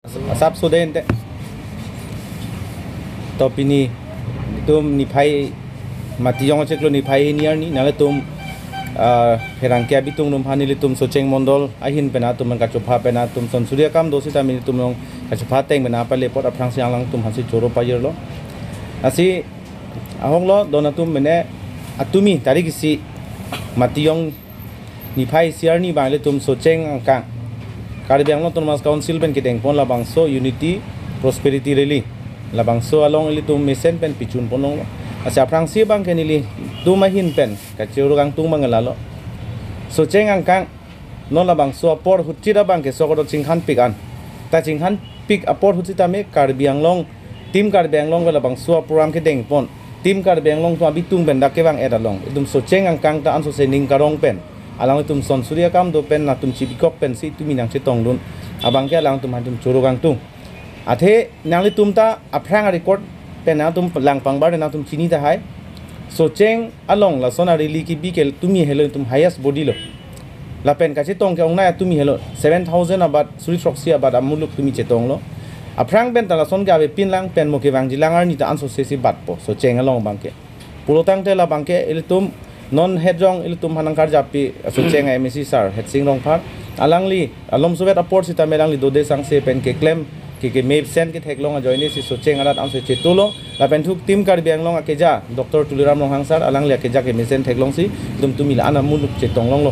asap sudente topini tum nipai matiyong ceklo nipai niar ni nale tum herangkia bitung num hanili tum soceng mondol ahin penatum mengkacupa penatum son surya kam dosi tami tum long kacupa teng menapa lepot aprang siang lang tum hansi coro payir lo asi ahong lo donatum mene atumi tari kisi matiyong nipai siar ni bang le tum soceng angkang Karbiang lo Thomas Council pen kiteng pon labangso Unity Prosperity Rally labangso along ili tum mesen pen pichun ponong asya prangsi bang kenili tumahin pen kaciro kang tung mangalalo so ceng angkang no labangso apor hutira bang ke sokoro cinghan pikan ta cinghan pik apor hutita me Karbiang long tim Karbiang long labangso program kiteng pon tim Karbiang long tu abitung ben dake bang edalong itum so ceng angkang ta anso sening karong pen alang itum son surya kam do pen natum cibikok pen si tu minang cetong dun abang ke alang tum hantum curu kang tung athe nang li tum ta aprang record pen na tum lang pangbar na tum chini ta hai so cheng along la sona rili ki bikel tumi helo tum highest body lo la pen ka cetong ke ong na tumi helo 7000 abat suri troxia abat amuluk tumi cetong lo aprang ben ta la son ga be pin lang pen mo ke wang jilangar ni ta anso sesi bat po so cheng along bangke pulotang te la bangke il tum non hedjong ilitum hanang karjapi suceng MSC sar hedsing rong par alangli alom sovet aport sita melangli dode sangse pen ke claim ke map sen ke theklong joini si suceng arat amse chetulo la pen thuk tim Karbiang long akeja Dr. Tuliram long hangsar alangli akeja ke mesen theklong si dum tumila ana muluk chetong long lo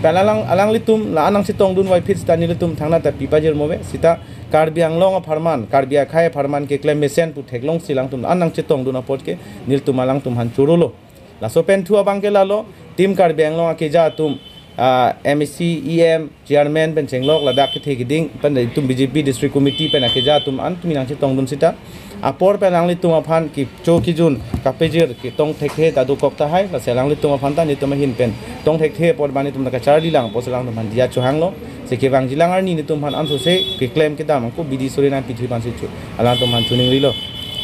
palalang alangli tum la anang sitong dun wai fit stani litum thangna ta pipajir mobe sita Karbiang long farman Karbia khai farman ke claim mesen pu theklong silang tum anang chetong dun aport ke nil tumalang tum han churulo la so pen thua bang ke lalo tim Karbiang long akeja tum MSC EM chairman pen chenglok ladak ke thegiding pen tum BJP district committee pen akeja tum an tum minang chitong dun sita apor pen langli tum aphan ki choki jun kapejir ki tong thekhe ta du kop ta hai la selang li tum aphan ta ni tum hin pen tong thekhe por bani tum ka charli lang poselang tum han dia chuhang lo se ke bang jilangar ni tum han anso se ki claim ke dam ko bidi sori na pithi ban se chu alang tum han chuning ri lo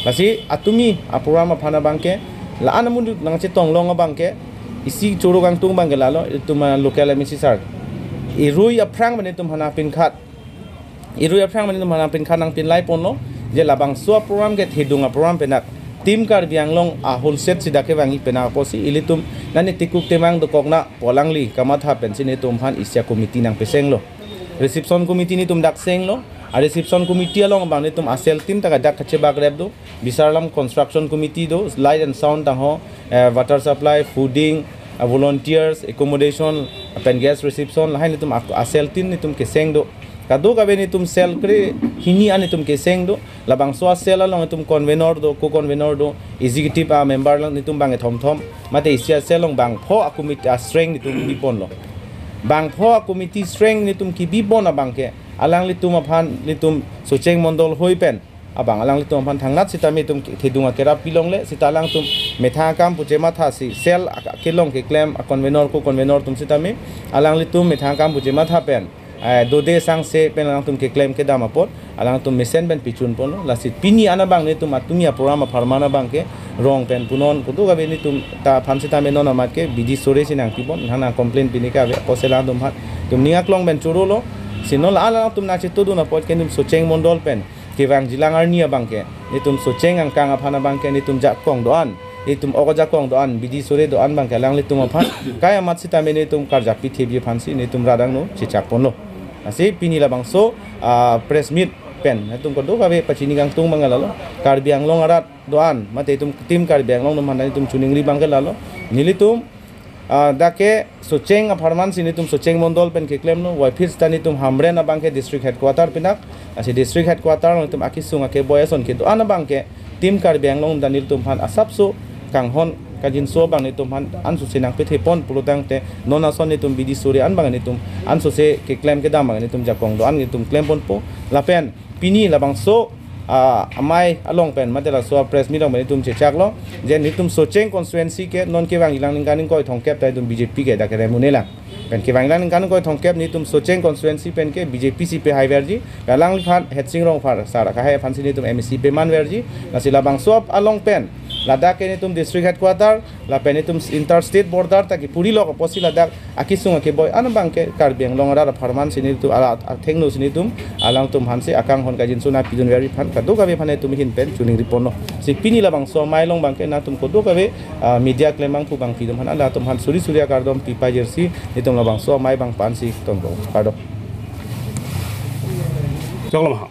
lasi atumi apurama phana bangke la anamundu nang chetong long bangke isi churu kang tung bang gelalo ituma local MSC sar irui aprang bani tum hana pin khat irui aprang bani tum hana pin khat nang pin lai pon lo je labang so program ke thidunga program penak tim Karbiang long a whole set sidake bangi pena posi ilitum nani tikuk temang do kokna polangli kamatha pensine tum han isya committee nang peseng lo reception committee ni tum dak seng lo a reception committee along bang ni tum asel tim taka dak khache bag rep do bisarlam construction committee do light and sound tang ho water supply fooding volunteers accommodation pen gas reception lain ni tum asel tin ni tum keseng do kadu ka be ni tum sel kre hini ani tum keseng do labang so sel along tum convener do co convener do executive member lang ni tum bang thom thom mate isia selong bang pho a committee strength ni tum bipon lo bang pho a committee strength ni tum ki bipon a bang ke alang litum aphan litum suceng mondol hoi pen abang alang litum aphan thangnat sitami tum thidunga kera pilong le sitalang tum metha kam pujema tha si sel kelong ke claim a convener ko convener tum sitami alang litum metha kam pujema tha pen dode sang se pen alang tum ke claim ke dama pot alang tum mesen ben pichun pon la sit pini ana bang ne tum atumi a program farmana bang ke rong pen punon kutu ga be ni tum ta phan sitami non amat ke bidi sore sinang pibon hana complain pini ka be posela tum hat tum niak long ben churulo sinol ala tum na chitu du na pot ke tum suceng mondol pen ke bang jilangar ni bangke ni tum suceng ang kang aphana bangke ni tum jakong doan ni tum ogo jakong doan bidi sore doan bangke lang li tum aphan kaya mat sita me ni tum karja pithi bi phansi ni tum radang no chichak ponlo asi pini la bangso press meet pen tum ko do ka be pachini gang tung mangalalo Karbiang long arat doan mate tum tim Karbiang long man ni tum chuningri bangke lalo nili tum dake suceng aparman sini tum suceng mondol pen ke claim no wai fit stani tum hamre na bangke district headquarter pinak asi district headquarter no tum akisung ake boyason ke do ana bangke tim Karbiang long danil tum han asapsu kanghon kajin so bang ni tum han ansu sinang pe thepon pulutang te nona son ni tum bidi suri an bang ni tum ansu se ke claim ke dam bang ni tum jakong do an ni tum claim pon po lapen pini labang so amai along pen matela so press meet ong tum chechak lo je ni tum socheng constituency ke non ke wang ilang ning kaning koi thongkep tai tum BJP ke da ke munela pen ke wang ilang ning kaning koi thongkep ni tum socheng constituency pen ke BJP CP hai verji galang phan hetsing rong phar sara ka hai phan sini tum MSC pe man verji nasila bang so along pen Ladakh ini tum district headquarter la pen tum interstate border taki puri lo posi Ladakh akisung ke boy an bangke Karbi Anglong ara farman sini tu ala thengno sini tum alang tum hanse akang hon kajin suna pidun very fan ka do ka be phane tum hin pen chuning ripono sikpini la bang so mailong bangke na tum ko do ka be media claim bang pu bang pidum han ala tum han suri surya kardom pipa jersey nitum la bang so mai bang pansi tom bo kardo Joglam ha.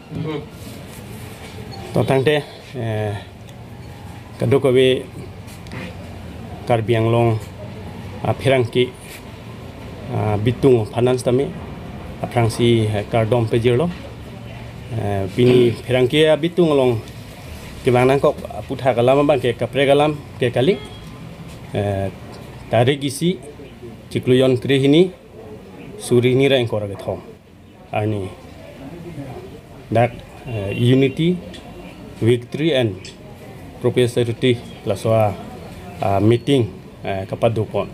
To tangte kado ko be Karbi Anglong phirangki bitung finance tami aprangsi kardom pejirlo pini phirangki bitung long kimanang kok putha kalam bang ke kapre kalam ke kali tare gisi cikluyon krehini suri ni ra engkora ke thom ani that unity, victory and prosperity laswa meeting kapadupon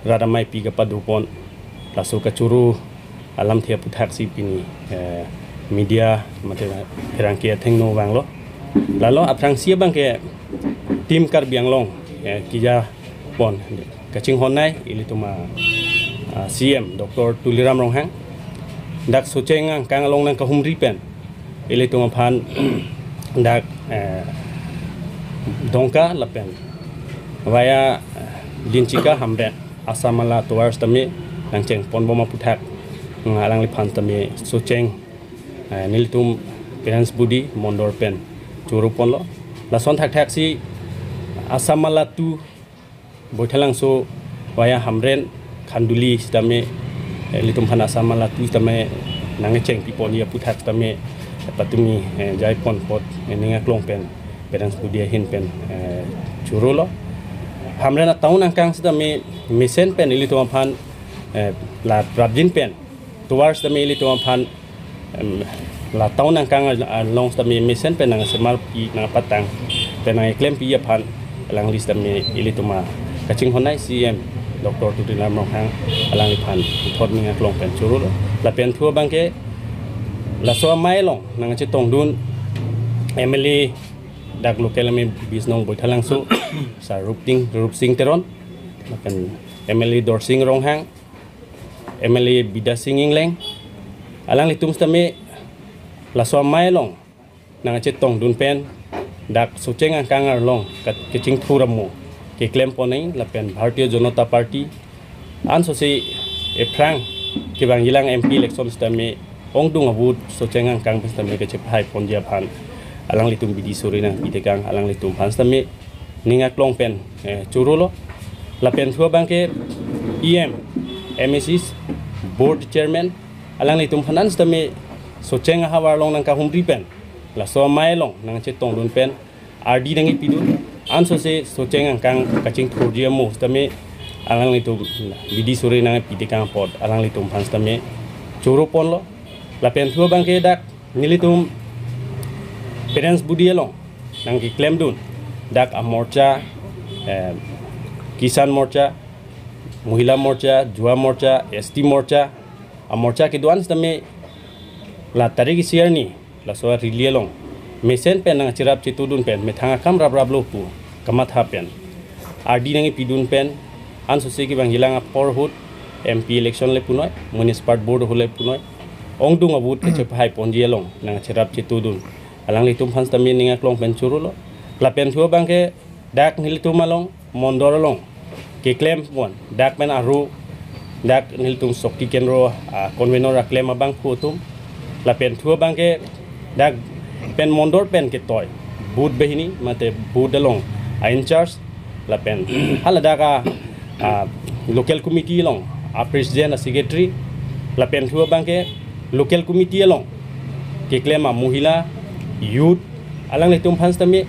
radamai pi kapadupon laso kacuru alam thia puthak si pini media mate herangkia thengno banglo lalo aprangsia bang ke tim Karbi Anglong kija pon kaching honai ilituma CM Dr. Tuliram Ronghang dak socengang kang along nang kahumri pen ili tumapan dak dongka lapen via lincika hamben asamala towards tami nangceng pon boma puthak ngalang lipan tami suceng nilitum parents budi mondor pen churu pon lo lason thak thak si asamala tu boithalang so via hamren khanduli tami litum pan asamala tu tami nangceng pipon ya puthak tami patumi jai pon pot ninga klong pen parents budi hin pen churu lo hamrena taun angkang sida me mesen pen ili to phan la prabjin pen towards the me ili to phan la taun angkang long sida me mesen pen nang semal pi nang patang pen nang claim pi ya phan lang list me ili to ma kaching honai CM Dr. Tuliram Ronghang alang li phan thot ninga klong pen churu lo la pen thua bangke la so mai long nang che tong dun MLA dak local me bisnong boithalang so sa rup sing teron makan MLA Dor Sing Ronghang MLA Bida Sing Ingleng alang litum stame la so mai long nang che tong dun pen dak so cheng angkang ar long ke ching thuramo ke claim ponai la pen Bharatiya Janata Party an so se e prang ke bang ilang MP election stame ong dung abut so chengang kang pastame ke chepai pondia phan alang litum bidi surina bidekang alang litum phan stame ninga klong pen churulo la pen thua bangke EM MSC board chairman alang litum phanan stame so chenga hawar long nang ka humri pen la so mai long nang che tong dun pen RD nangi pidun an so se so chengang kang kaching thurjia mo stame alang litum bidi surina bidekang pod alang litum phan stame churu pon lo la pen thua bangke dak nilitum parents budi long nang ki claim dun dak amorcha kisan morcha mohila morcha jua morcha ST morcha amorcha ke duan stame la tariki siarni la so rilie long mesen pen nang chirap chitudun pen methanga kam rab lo pu kamatha pen RD nang pidun pen an so se ki bang hilanga porhut MP election le punoi municipal board hole punoi ong dung abut ke chepai ponji long nang chirap chitudun alang litum phans tami ninga klong pen churu lo la pen thua bangke dak nilitum along mondor long ke claim pon dak pen aru dak nilitum sokti kenro convenor a claim abang phutum la pen thua bangke dak pen mondor pen ke toy boot behini mate boot along in charge la pen hala daka local committee long a president a secretary la pen thua bangke local committee along ke klema mohila youth alang litum phans tami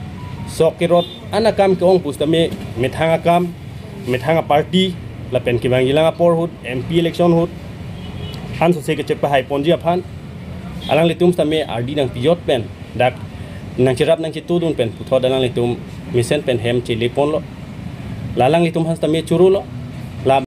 sokirot anakam ke ong pustame methanga party la pen ki bangilanga por hut MP election hut han so se ke chepa hai ponji aphan alang litum tami RD nang pijot pen dak nang chirap nang chitudun pen puthod alang litum misen pen hem chili pon lo lalang litum phans tami churu lo